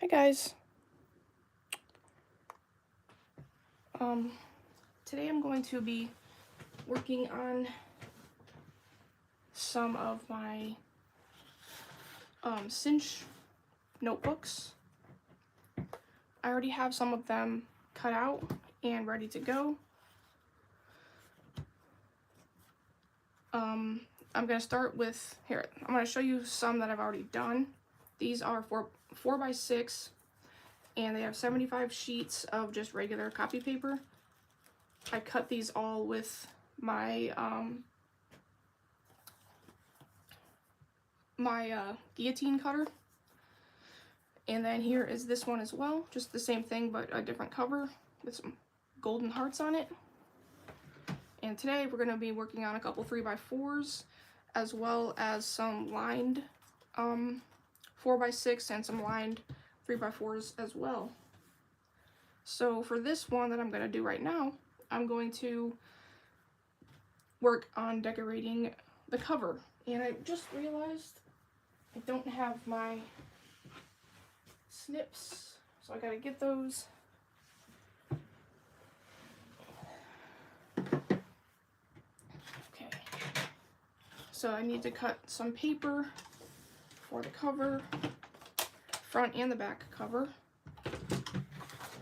Hi guys. Today I'm going to be working on some of my cinch notebooks. I already have some of them cut out and ready to go. I'm going to start with, here, I'm going to show you some that I've already done. These are 4x6 and they have 75 sheets of just regular copy paper. I cut these all with my guillotine cutter. And then here is this one as well, just the same thing but a different cover with some golden hearts on it. And today we're going to be working on a couple 3x4s as well as some lined 4x6 and some lined 3x4s as well. So for this one that I'm going to do right now, I'm going to work on decorating the cover. And I just realized I don't have my snips, so I gotta get those. Okay, so I need to cut some paper for the cover, front and the back cover.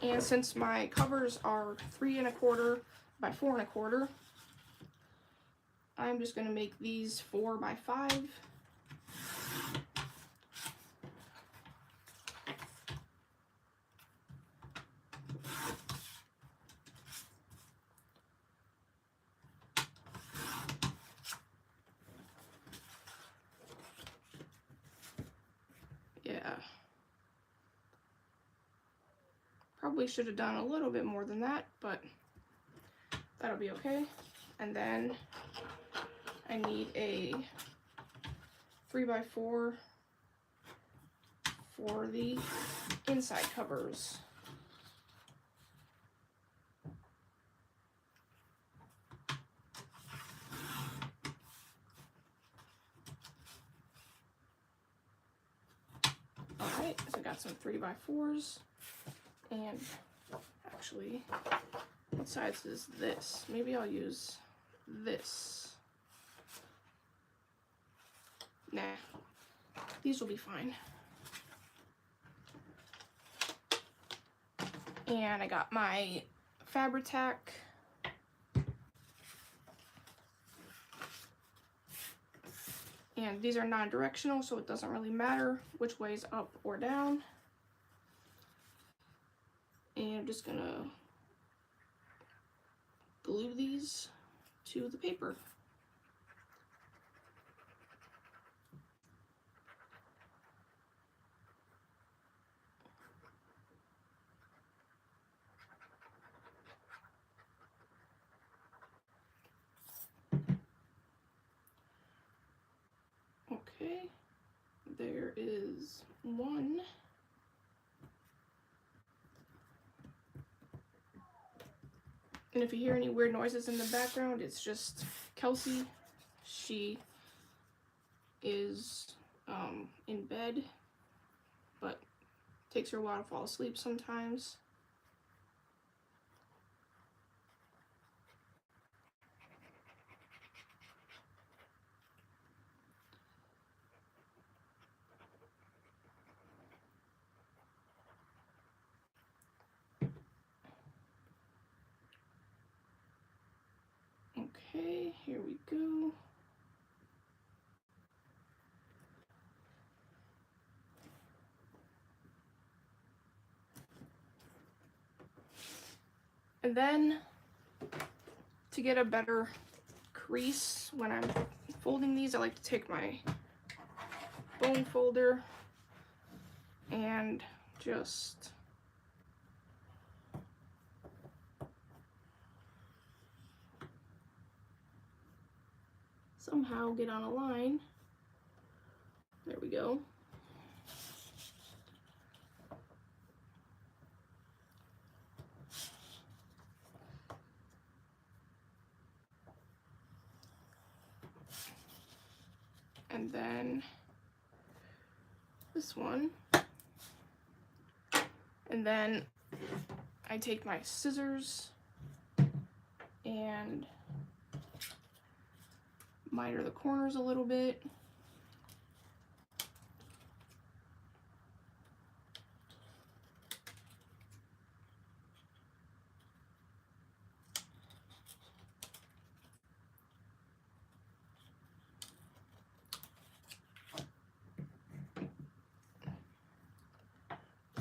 And since my covers are 3 1/4 by 4 1/4, I'm just gonna make these 4 by 5. Yeah. Probably should have done a little bit more than that, but that'll be okay. And then I need a 3x4 for the inside covers. Alright, so I got some 3x4s, and actually, what size is this? Maybe I'll use this. Nah, these will be fine. And I got my Fabri-Tac and these are non-directional, so it doesn't really matter which way is up or down. And I'm just gonna glue these to the paper. Okay, there is one. And if you hear any weird noises in the background, it's just Kelsey. She is in bed, but takes her a while to fall asleep sometimes. Okay, here we go. And then, to get a better crease when I'm folding these, I like to take my bone folder and just somehow get on a line. There we go. And then this one, And then I take my scissors and miter the corners a little bit.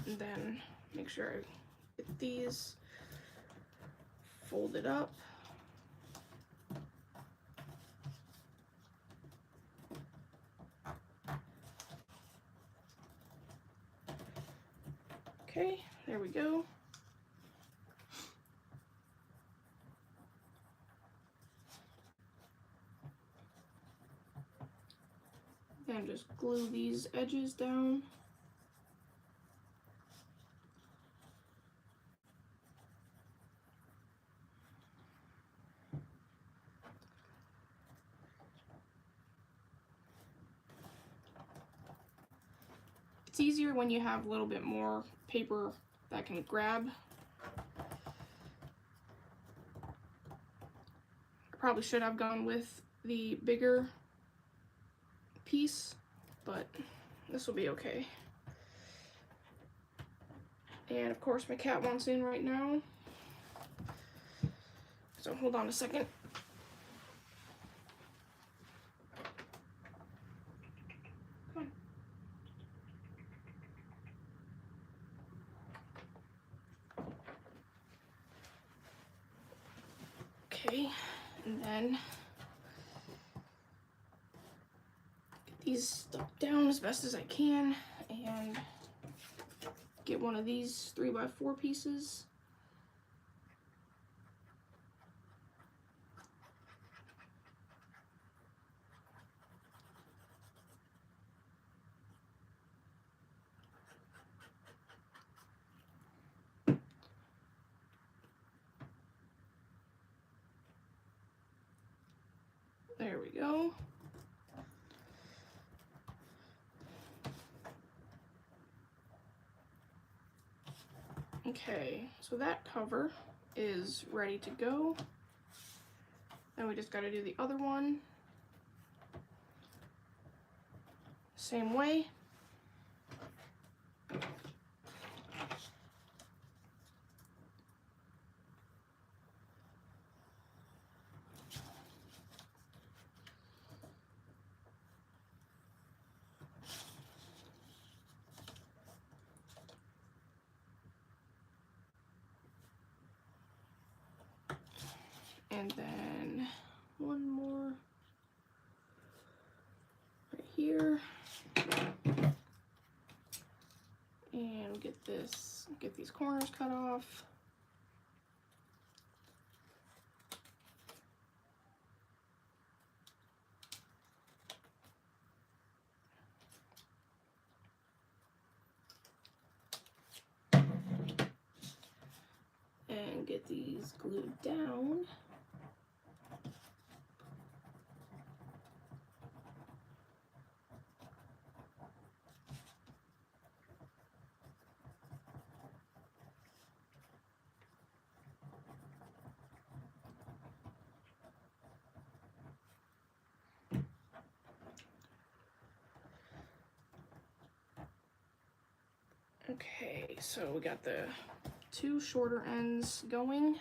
And then make sure I get these folded up. Okay, there we go. Then just glue these edges down. It's easier when you have a little bit more paper that can grab. I probably should have gone with the bigger piece, but this will be okay. And of course my cat wants in right now, so hold on a second. Come on. Okay, and then get these stuck down as best as I can and get one of these 3x4 pieces. There we go. Okay, so that cover is ready to go. Then we just got to do the other one. Same way. And then one more right here. And get these corners cut off. And get these glued down. Okay, so we got the two shorter ends going.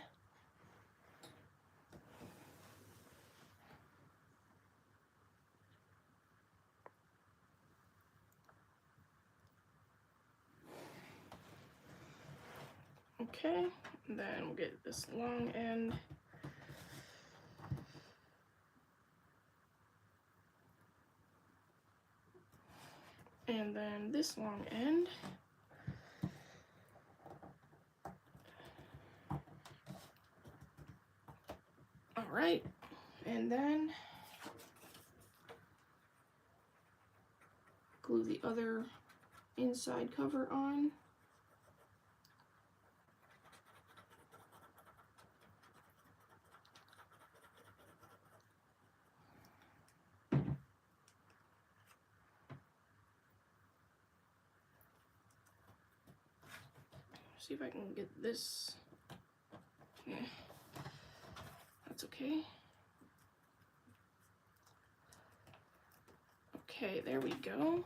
Okay, and then we'll get this long end. And then this long end. All right, and then glue the other inside cover on. see if I can get this. Yeah, that's okay. Okay, there we go.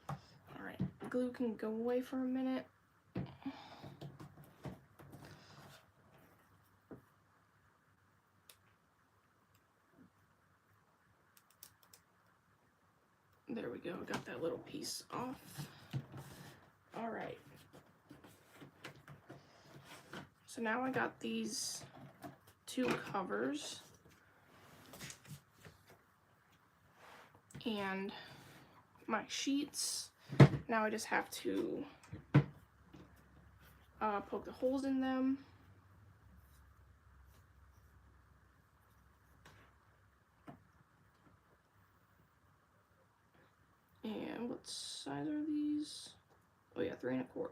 All right, glue can go away for a minute. There we go, got that little piece off. All right. So now I got these two covers and my sheets. Now I just have to poke the holes in them. And what size are these? Oh yeah, 3 1/4.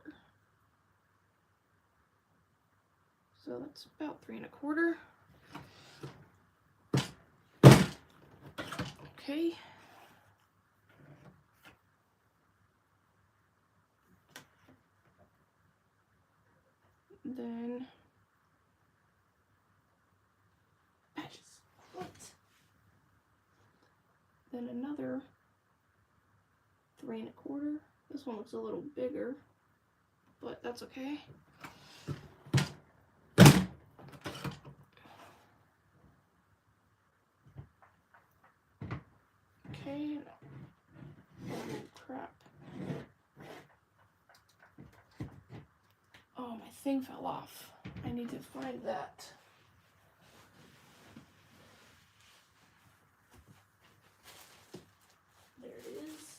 So that's about 3 1/4. Okay. Then patches. What? Then another 3 1/4. This one looks a little bigger, but that's okay. Okay. Oh crap. Oh, my thing fell off. I need to find that. There it is.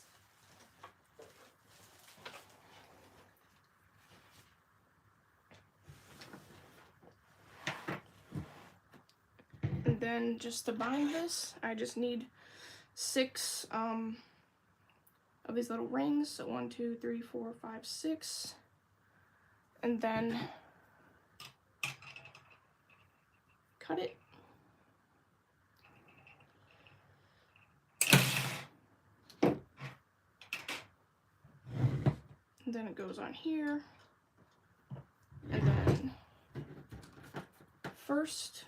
And then just to bind this, I just need 6 of these little rings. So 1, 2, 3, 4, 5, 6. And then cut it. And then it goes on here. And then first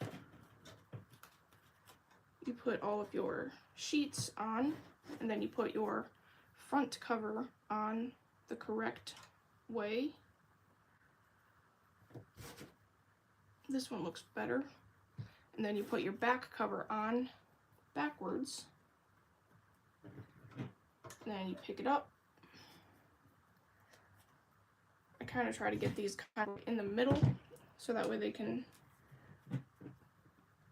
you put all of your sheets on, and then you put your front cover on the correct way. This one looks better. And then you put your back cover on backwards. And then you pick it up. I kind of try to get these kind of in the middle, so that way they can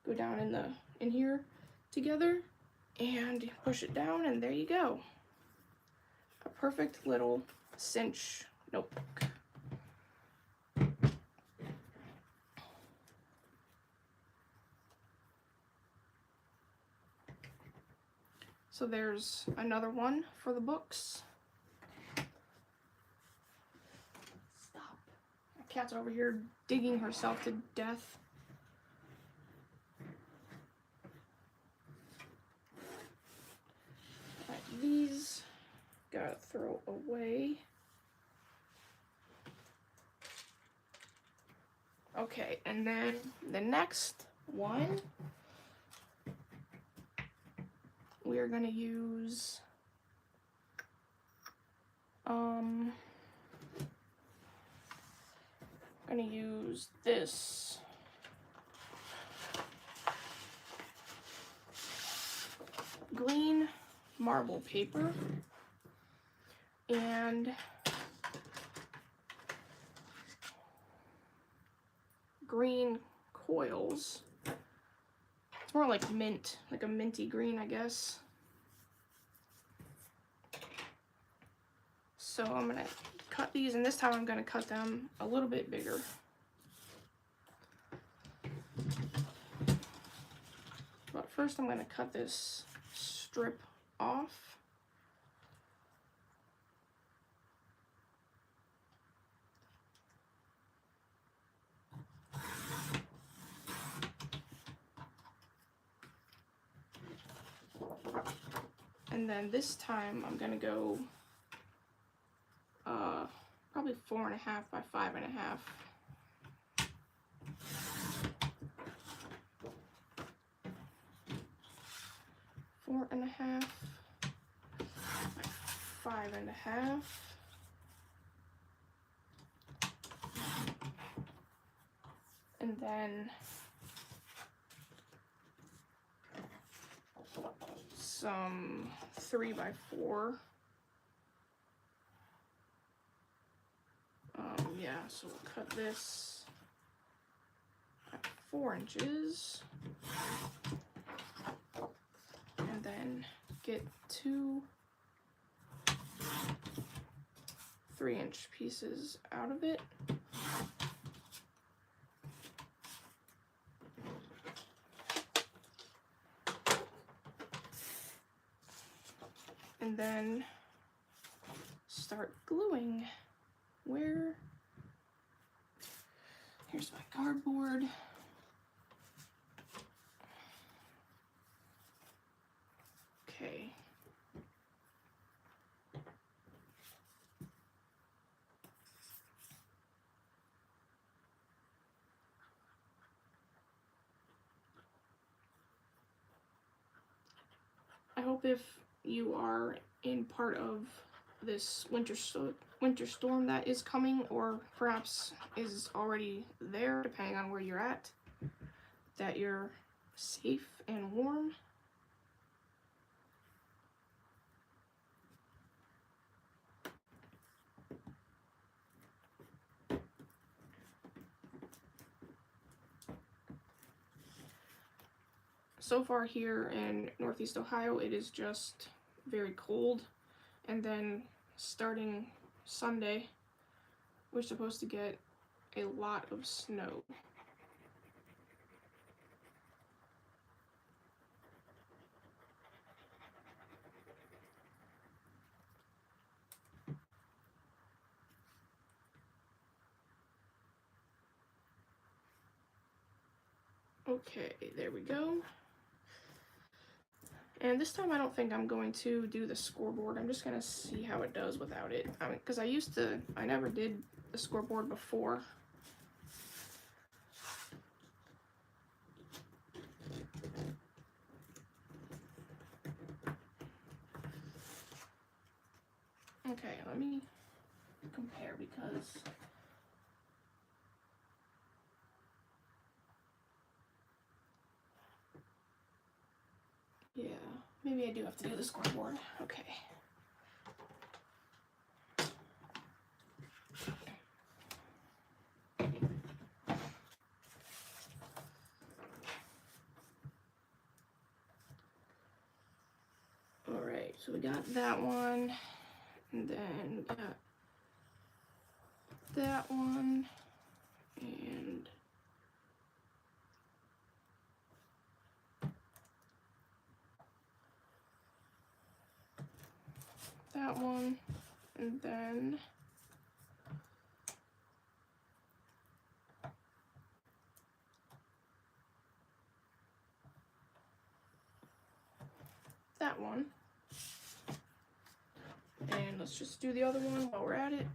go down in here together. And you push it down, and there you go. A perfect little cinch notebook. So there's another one for the books. Stop. My cat's over here digging herself to death. All right, these gotta throw away. Okay, and then the next one, we are gonna use this green marble paper and green coils. It's more like mint, like a minty green, I guess. So I'm gonna cut these, and this time I'm gonna cut them a little bit bigger. But first I'm gonna cut this strip off. And then this time I'm gonna go probably 4.5 by 5.5. 4.5 by 5.5. And then some 3 by 4. Yeah, so we'll cut this at 4 inches. And then get 2 3-inch pieces out of it. And then start gluing. Here's my cardboard. Okay. I hope if you are in part of this winter storm that is coming, or perhaps is already there, depending on where you're at, that you're safe and warm. So far here in Northeast Ohio, it is just very cold, and then starting Sunday, we're supposed to get a lot of snow. Okay, there we go. And this time I don't think I'm going to do the scoreboard. I'm just going to see how it does without it. I mean, because I never did the scoreboard before. Okay, let me compare because yeah, maybe I do have to do the scoreboard. Okay. Alright, so we got that one, and then we got that one, and that one, and then that one. And let's just do the other one while we're at it.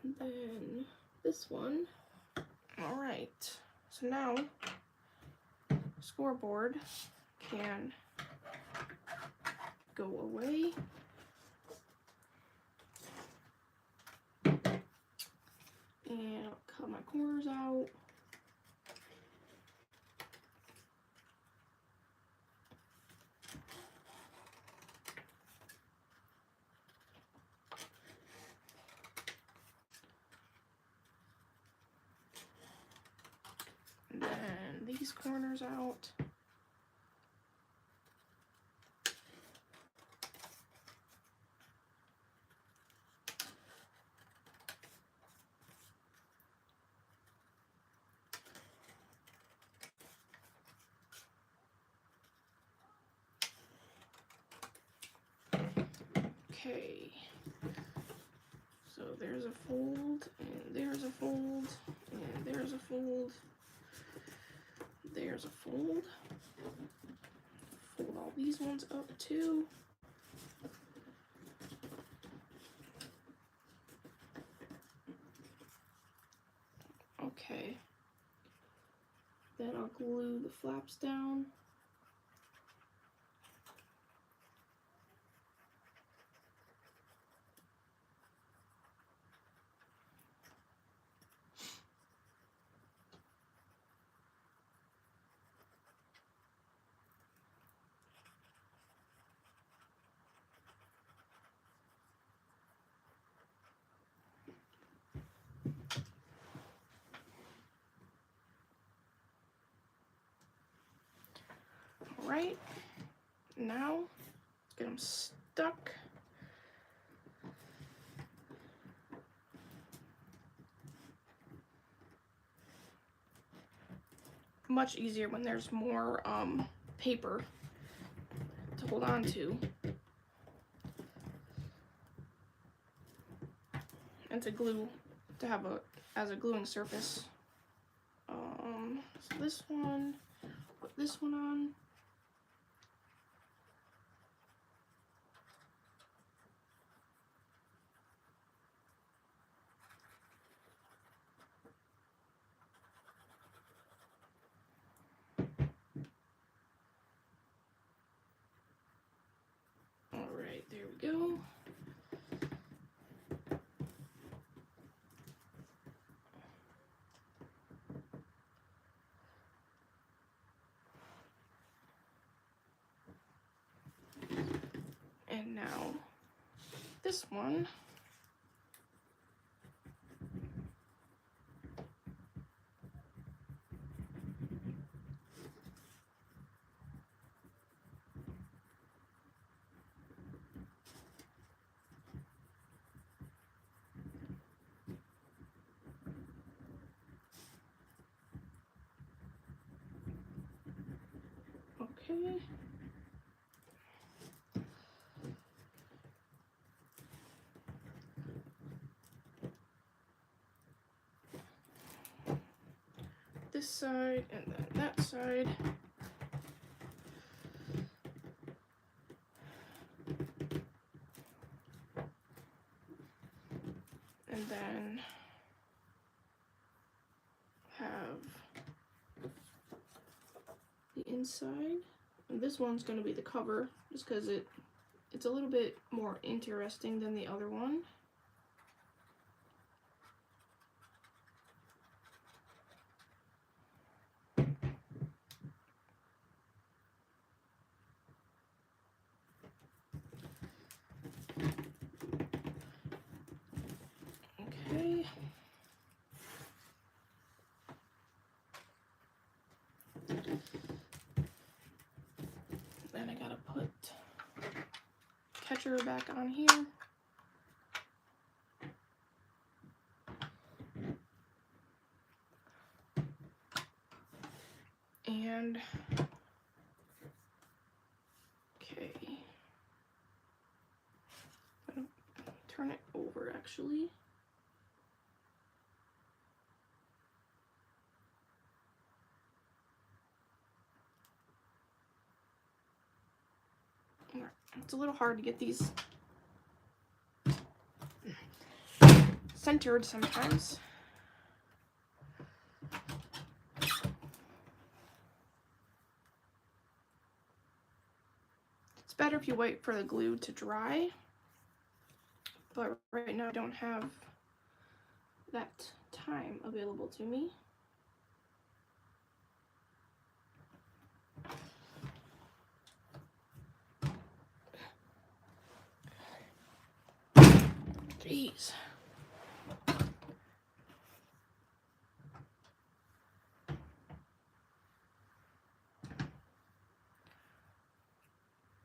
And then this one. All right, so now scoreboard can go away. And I'll cut my corners out. And then these corners out. Okay. So there's a fold, and there's a fold, and there's a fold. There's a fold. Fold all these ones up too. Okay. Then I'll glue the flaps down. Alright, now let's get them stuck. Much easier when there's more paper to hold on to and to glue, to have as a gluing surface. So this one, put this one on. Alright, there we go. And now this one. Okay. This side and then that side. And then have the inside. And this one's going to be the cover, just because it's a little bit more interesting than the other one. Okay. Then I gotta put catcher back on here. And okay, I'm gonna turn it over actually. It's a little hard to get these centered sometimes. It's better if you wait for the glue to dry, but right now I don't have that time available to me. Jeez.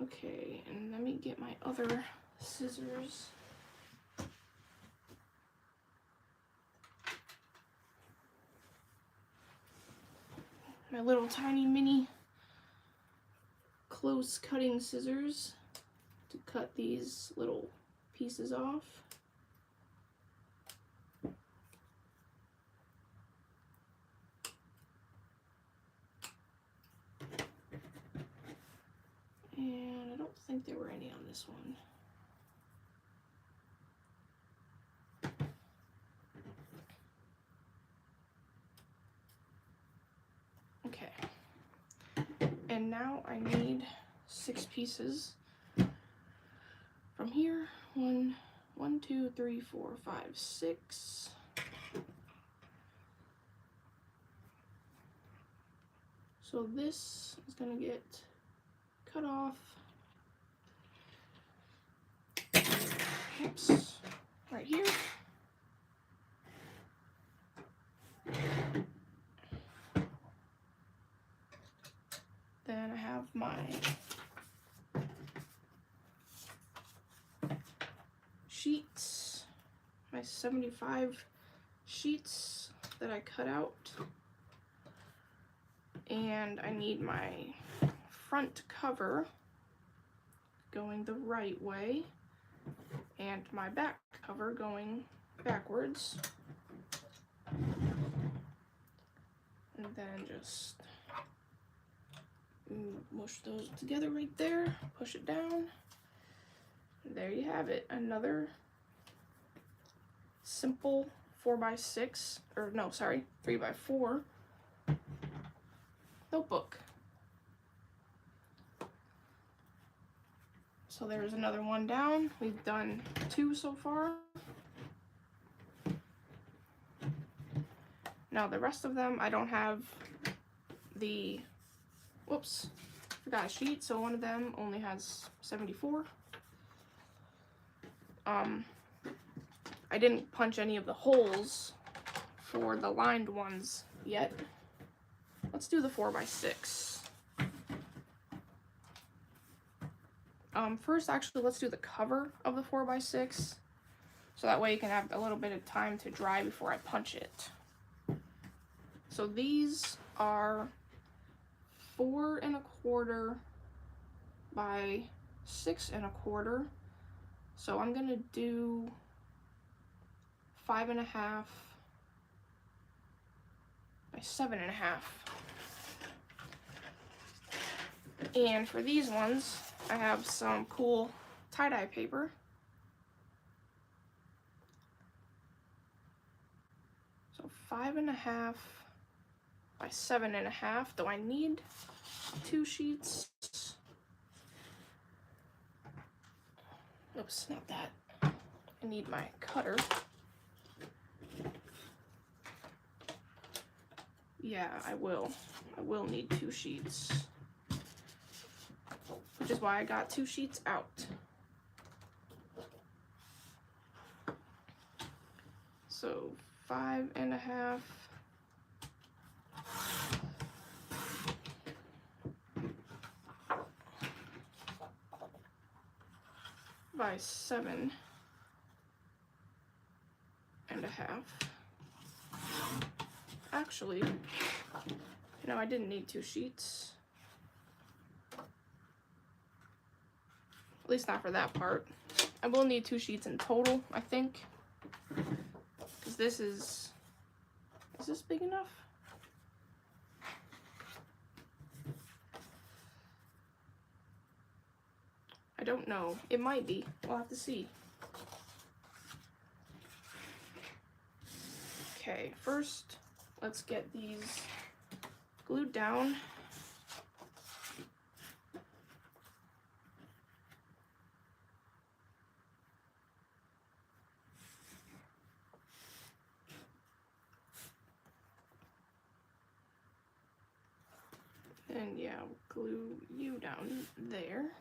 Okay, and let me get my other scissors. My little tiny mini close cutting scissors to cut these little pieces off. And I don't think there were any on this one. Okay. And now I need 6 pieces from here. 1, 2, 3, 4, 5, 6. So this is gonna get cut off. Oops, right here. Then I have my sheets, my 75 sheets that I cut out. And I need my front cover going the right way and my back cover going backwards. And then just mush those together right there, push it down. And there you have it, another simple 4x6, or no, sorry, 3x4 notebook. So there's another one down. We've done 2 so far. Now the rest of them, I don't have the, whoops, forgot a sheet, so one of them only has 74. I didn't punch any of the holes for the lined ones yet. Let's do the 4x6. First, actually, let's do the cover of the 4x6, so that way you can have a little bit of time to dry before I punch it. So these are 4 1/4 by 6 1/4. So I'm gonna do 5 1/2 by 7 1/2. And for these ones, I have some cool tie-dye paper. So 5 1/2 by 7 1/2, though I need 2 sheets. Oops, not that. I need my cutter. Yeah, I will need 2 sheets. Which is why I got 2 sheets out. So 5 1/2 by 7 1/2. Actually, I didn't need 2 sheets. At least not for that part. I will need 2 sheets in total, I think. Because this is this big enough? I don't know. It might be. We'll have to see. Okay, first, let's get these glued down. And yeah, we'll glue you down there.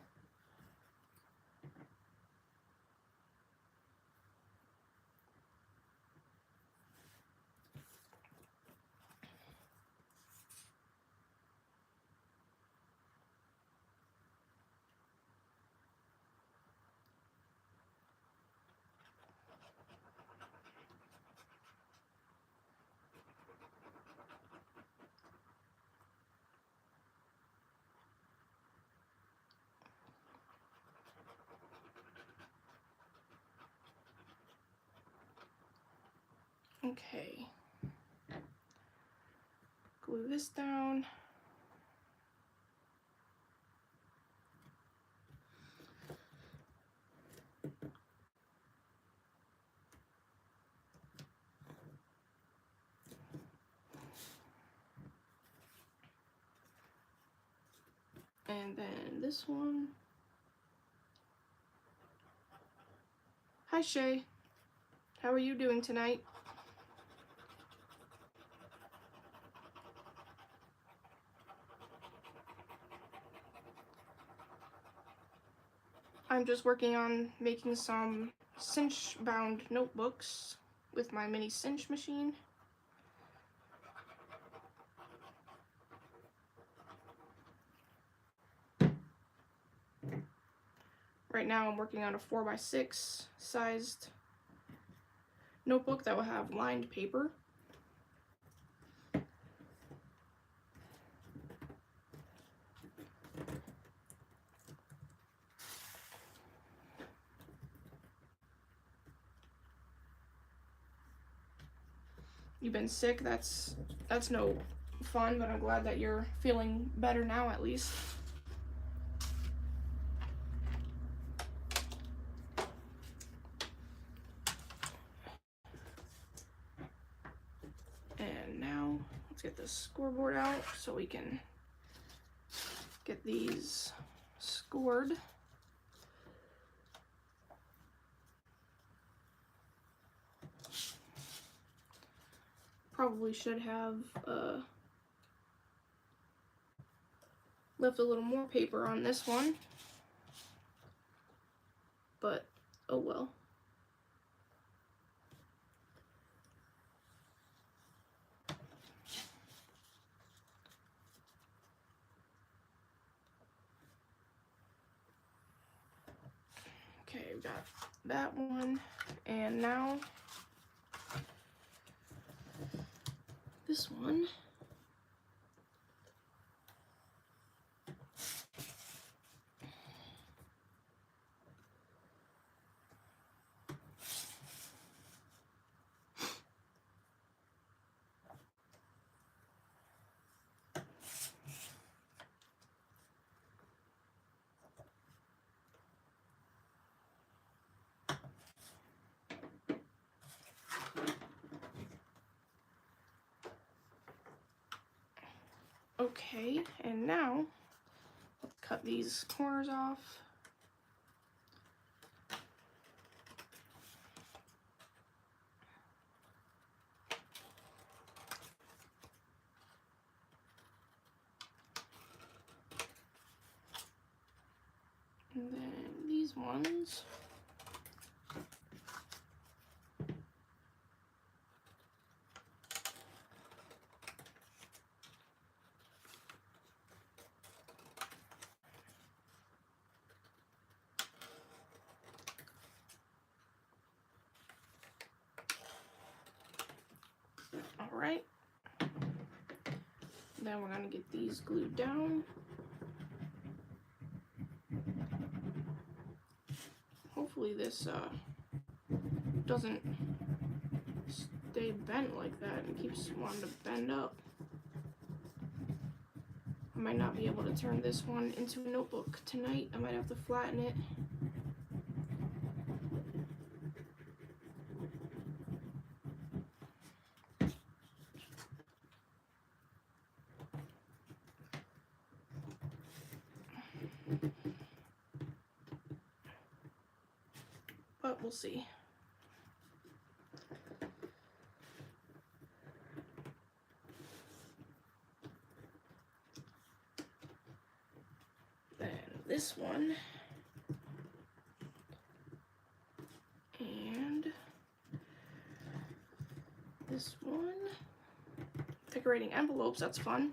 Okay. Glue this down. And then this one. Hi Shay, how are you doing tonight? I'm just working on making some cinch bound notebooks with my mini cinch machine. Right now I'm working on a 4x6 sized notebook that will have lined paper. You've been sick, that's no fun, but I'm glad that you're feeling better now at least. And now let's get the scoreboard out so we can get these scored. Probably should have left a little more paper on this one, but oh well. Okay, we got that one, and now this one. Okay, and now let's cut these corners off. And then these ones. All right. Then we're gonna get these glued down. Hopefully this doesn't stay bent like that and keeps wanting to bend up. I might not be able to turn this one into a notebook tonight. I might have to flatten it. But we'll see. Then this one. And this one. Decorating envelopes, that's fun.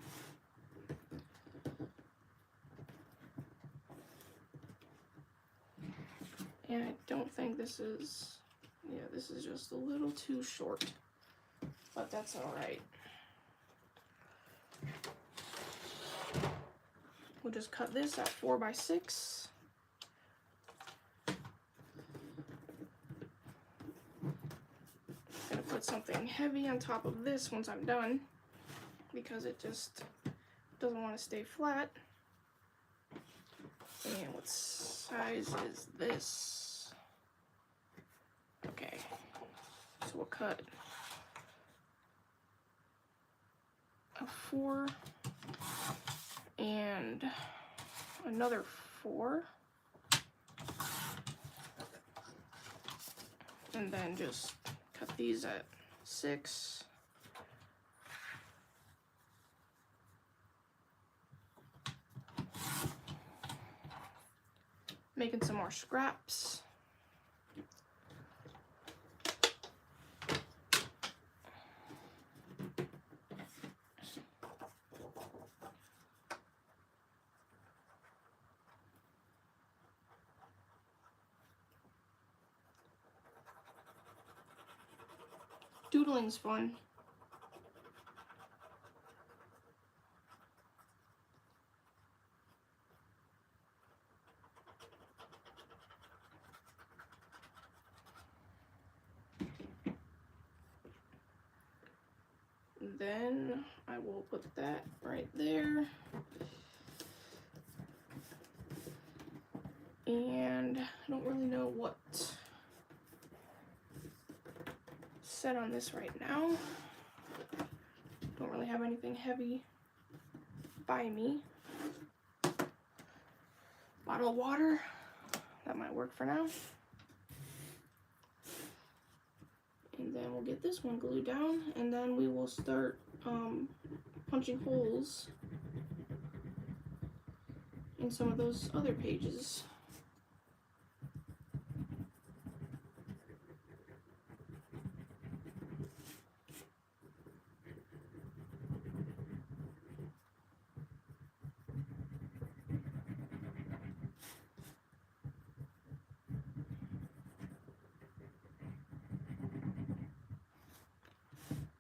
And I don't think this is, yeah, this is just a little too short, but that's all right. We'll just cut this at 4x6. Gonna put put something heavy on top of this once I'm done, because it just doesn't want to stay flat. And what size is this? Okay, so we'll cut a 4 and another 4, and then just cut these at 6. Making some more scraps. Doodling's fun. Then I will put that right there. And I don't really know what set on this right now. Don't really have anything heavy by me. Bottle of water, that might work for now. And then we'll get this one glued down, and then we will start punching holes in some of those other pages.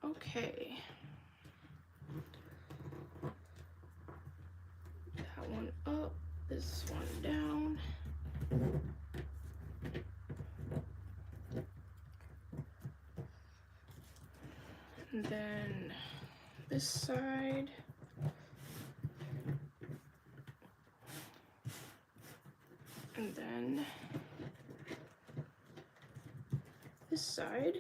Okay. That one up, this one down. And then this side. And then this side.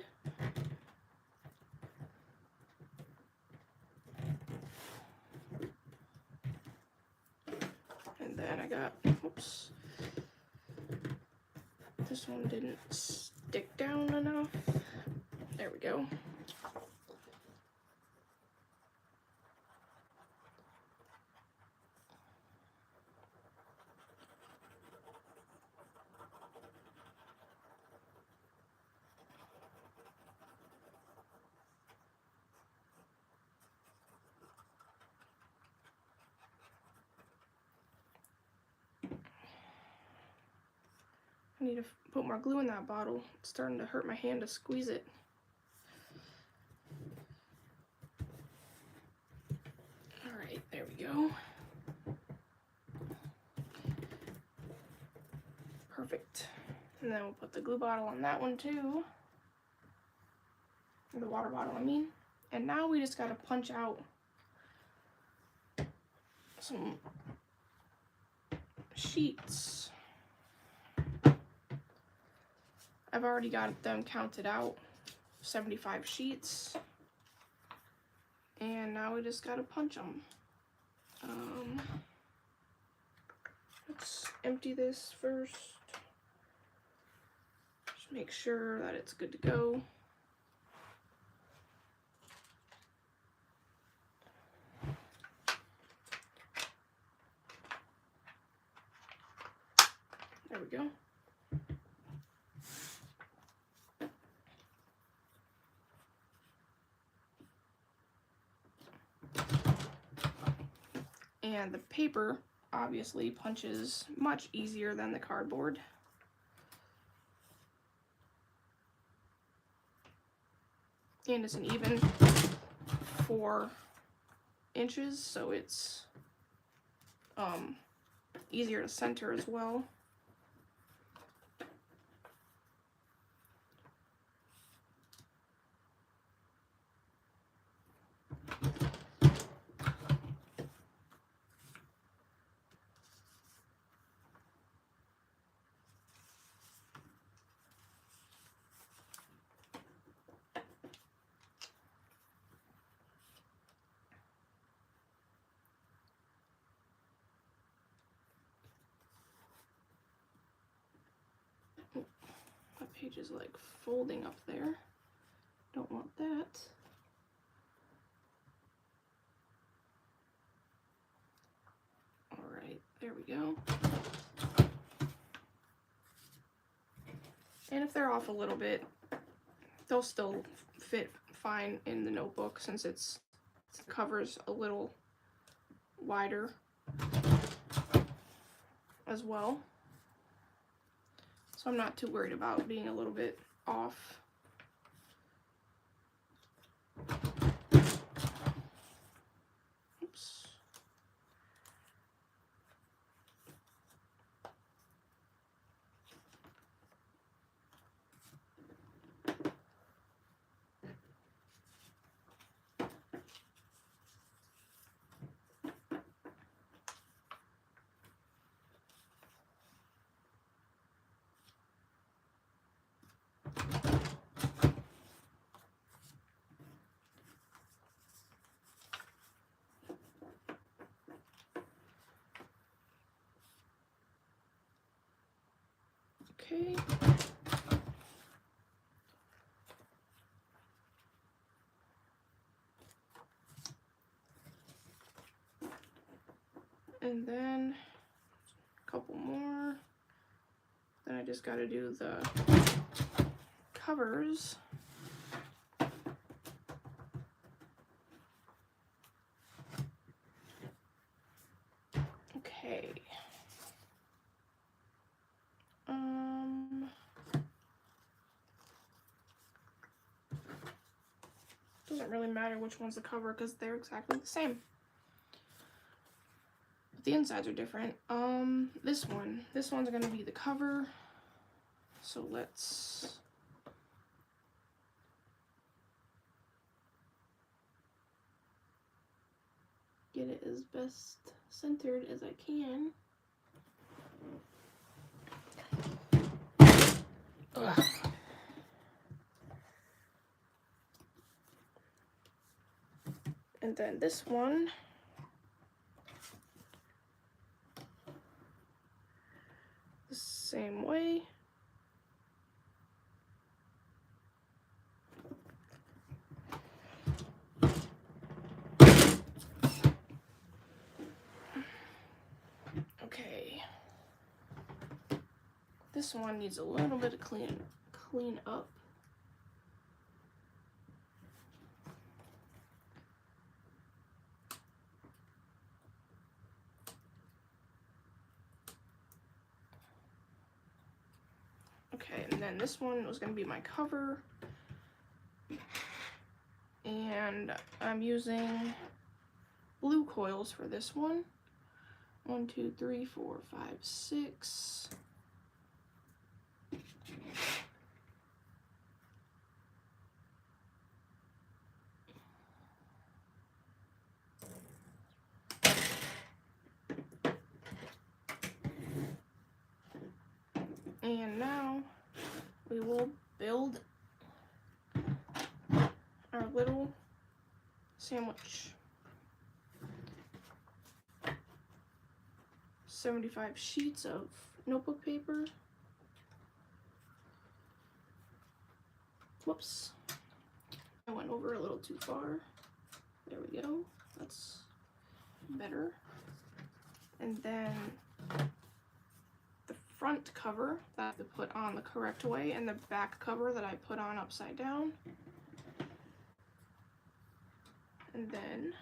And then I got, oops, this one didn't stick down enough. There we go. I need to put more glue in that bottle. It's starting to hurt my hand to squeeze it. Alright, there we go. Perfect. And then we'll put the glue bottle on that one too. Or the water bottle, I mean. And now we just gotta punch out some sheets. I've already got them counted out, 75 sheets. And now we just gotta punch them. Let's empty this first. Just make sure that it's good to go. There we go. And the paper obviously punches much easier than the cardboard. And it's an even 4 inches, so it's easier to center as well. page is like folding up there. Don't want that. All right, there we go. And if they're off a little bit, they'll still fit fine in the notebook since the cover's a little wider as well. So I'm not too worried about being a little bit off. Oops. Okay. And then a couple more. Then I just got to do the covers. Okay. Doesn't really matter which one's the cover because they're exactly the same. But the insides are different. This one's gonna be the cover. So let's get it as best centered as I can. Ugh. And then this one, the same way. Okay. This one needs a little bit of clean up. Okay, and then this one was going to be my cover. And I'm using blue coils for this one. 1, 2, 3, 4, 5, 6. And now we will build our little sandwich. 75 sheets of notebook paper. Whoops. I went over a little too far. There we go. That's better. And then the front cover that I have to put on the correct way, and the back cover that I put on upside down. And then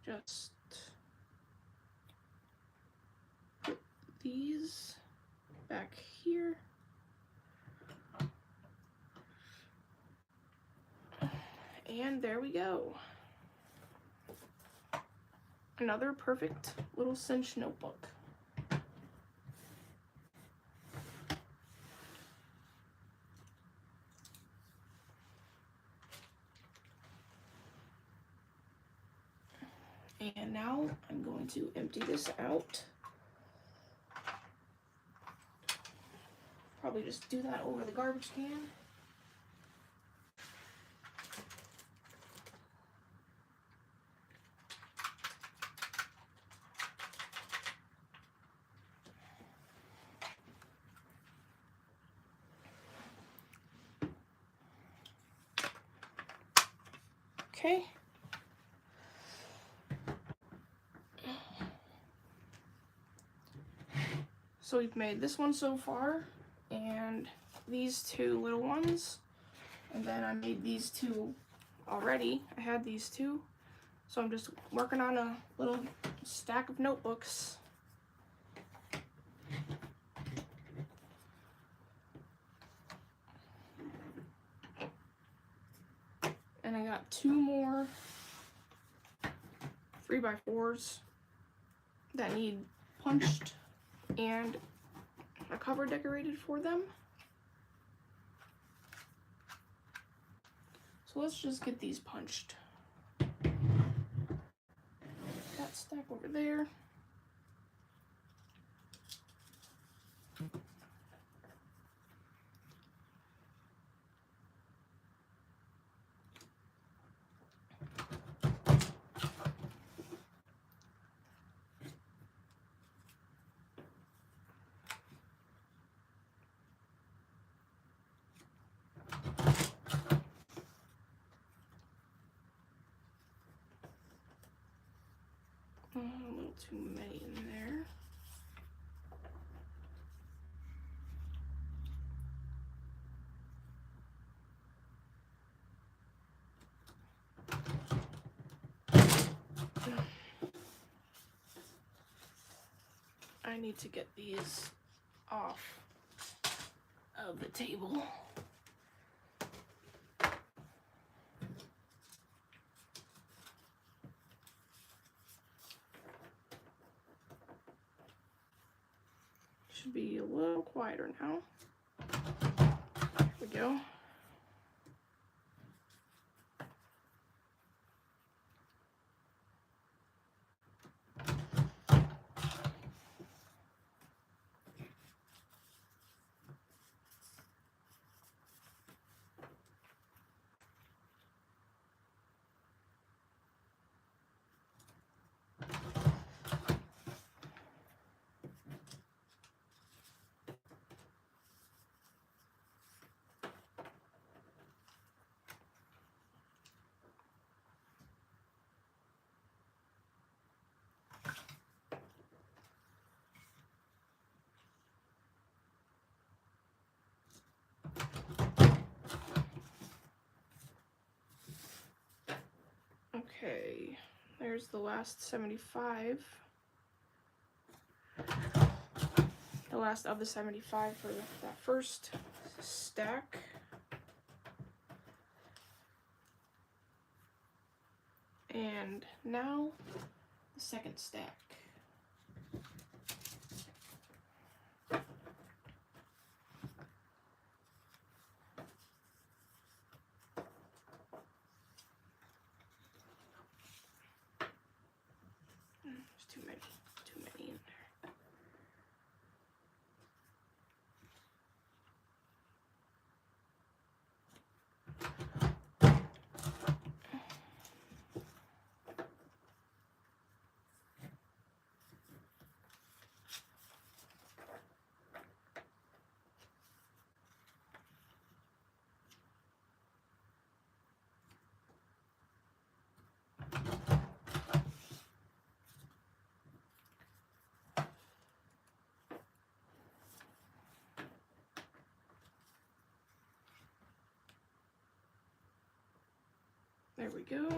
just put these back here. And there we go. Another perfect little cinch notebook. And now I'm going to empty this out. Probably just do that over the garbage can. Okay. So we've made this one so far, and these two little ones, and then I made these two already. I had these two, so I'm just working on a little stack of notebooks. And I got two more 3x4s that need punched and a cover decorated for them. So let's just get these punched. That stack over there. A little too many in there. I need to get these off of the table. Should be a little quieter now. There we go. Okay, there's the last 75. The last of the 75 for that first stack. And now the second stack. There's too many in there. There we go.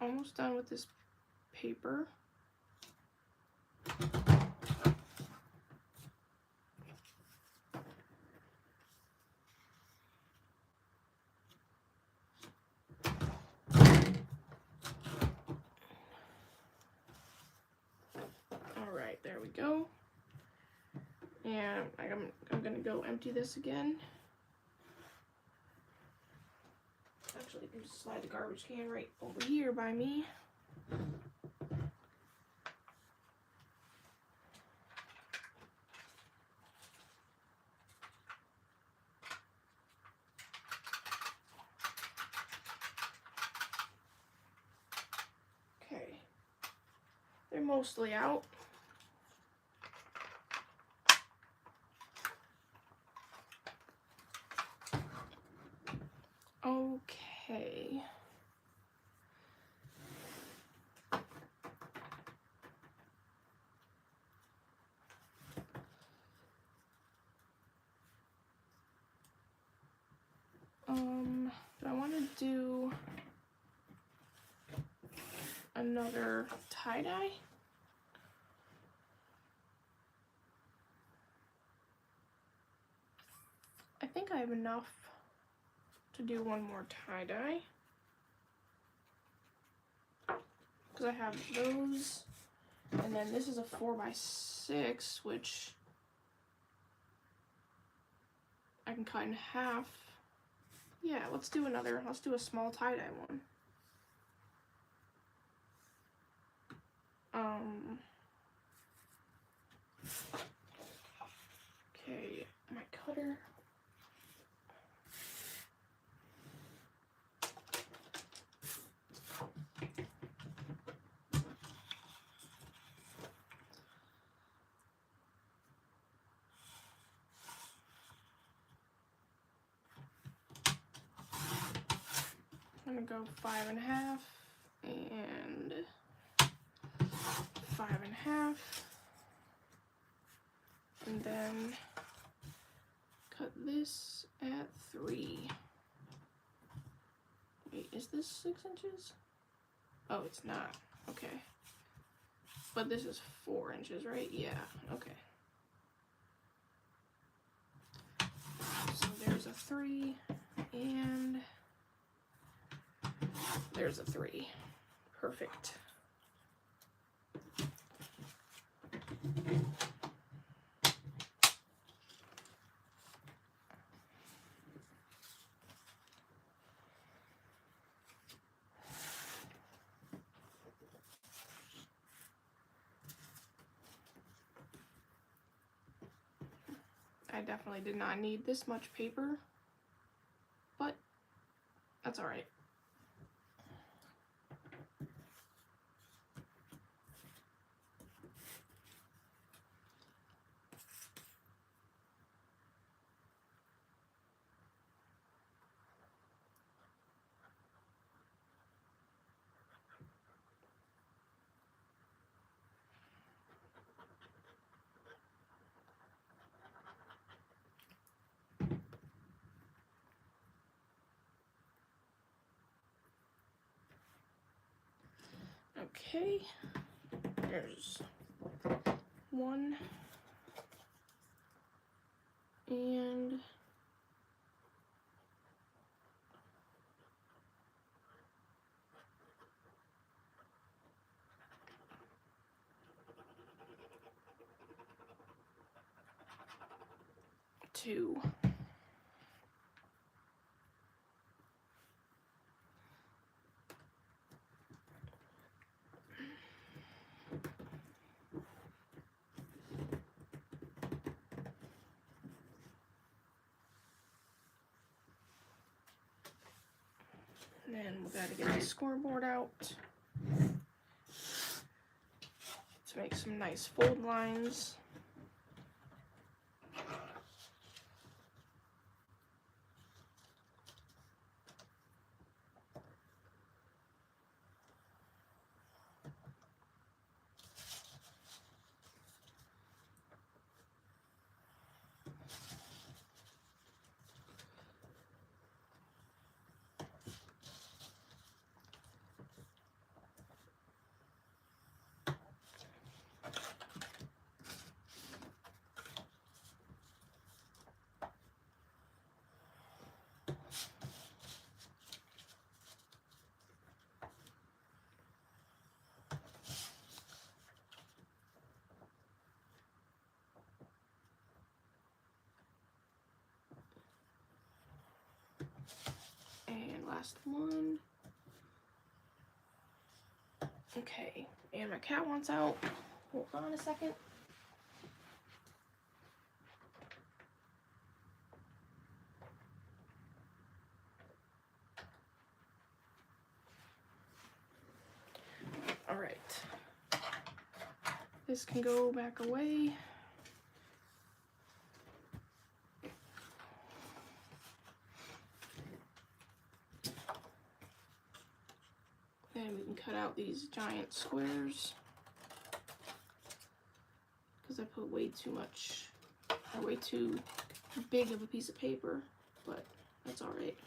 Almost done with this paper. go. And I'm gonna go empty this again. Actually, I can just slide the garbage can right over here by me. Okay, they're mostly out. Okay. Do I want to do another tie-dye? I think I have enough to do one more tie-dye. Because I have those, and then this is a 4x6, which I can cut in half. Yeah, let's do a small tie-dye one. Okay, my cutter. I'm gonna go 5.5 and 5.5, and then cut this at 3. Wait, is this 6 inches? Oh, it's not. Okay. But this is 4 inches, right? Yeah, okay. So there's a 3, and there's a 3. Perfect. I definitely did not need this much paper, but that's all right. Okay, there's 1 and 2. And then we gotta get the scoreboard out to make some nice fold lines. last one. Okay, and my cat wants out. Hold on a second. All right. This can go back away. And we can cut out these giant squares because I put way too much, or way too big of a piece of paper, but that's all right.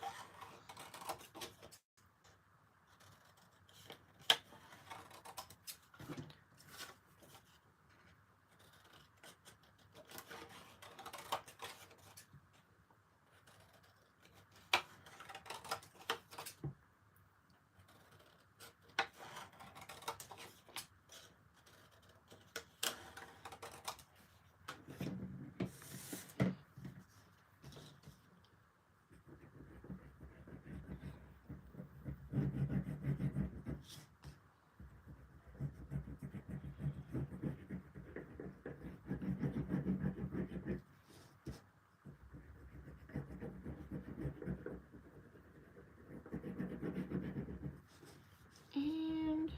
And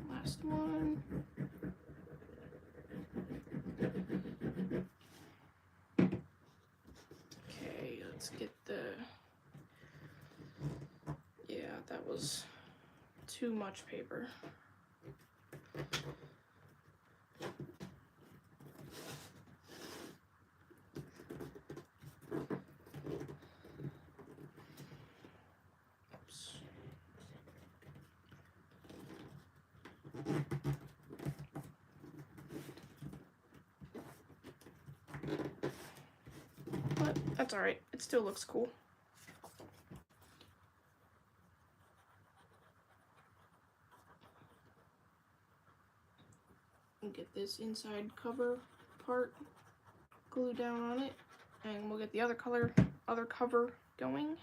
last one. Okay, let's get the, yeah, that was too much paper. Oops. But that's all right. It still looks cool. And get this inside cover part glued down on it, and we'll get the other cover going.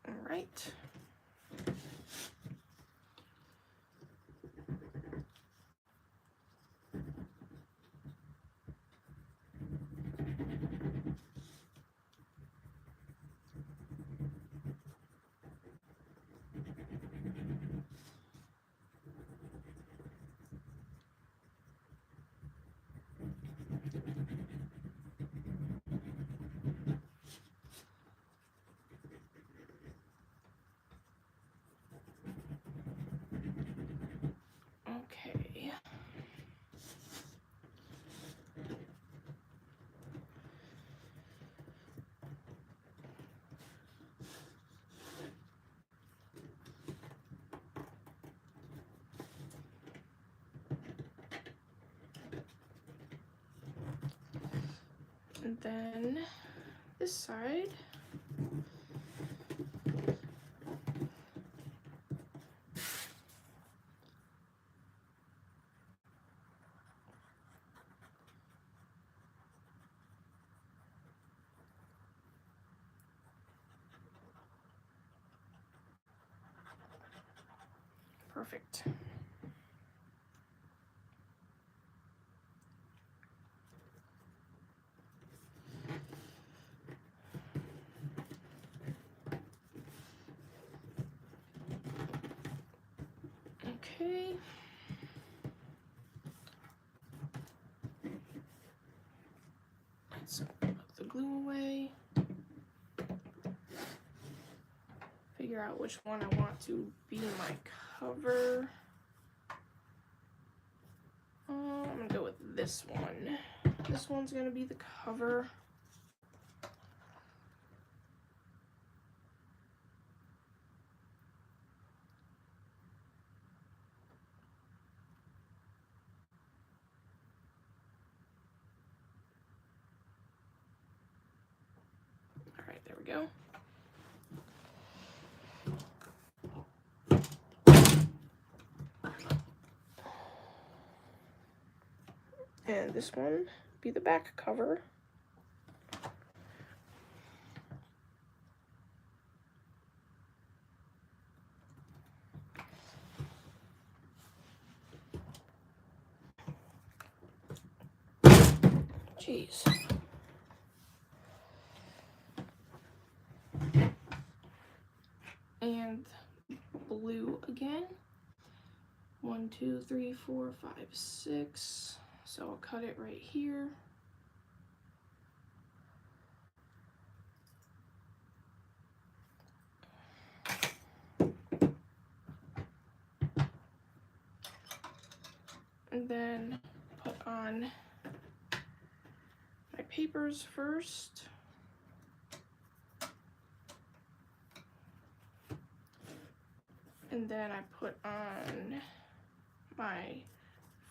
All right. Okay. And then this side. Perfect. Okay. Let's put the glue away. Figure out which one I want to be my cover. I'm gonna go with this one. This one's gonna be the cover. All right, there we go. And this one be the back cover. Jeez. And blue again. 1, 2, 3, 4, 5, 6. So I'll cut it right here. And then put on my papers first. And then I put on my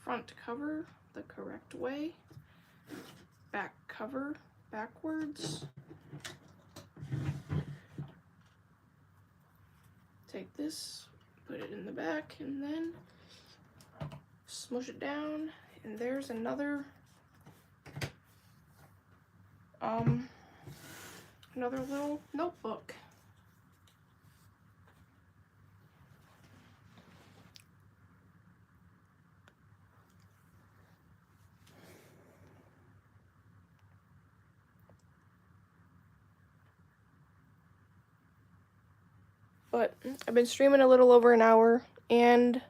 front cover the correct way, back cover backwards. Take this, put it in the back, and then smush it down, and there's another little notebook. But I've been streaming a little over an hour, and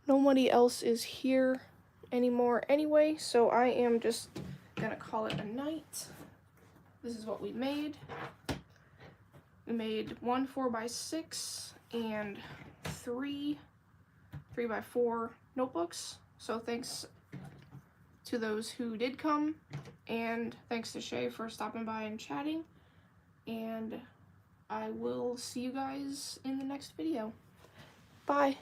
nobody else is here anymore anyway, so I am just gonna call it a night. This is what we made. We made 1 4x6 and 3 3x4 notebooks. So thanks to those who did come, and thanks to Shay for stopping by and chatting. And I will see you guys in the next video. Bye.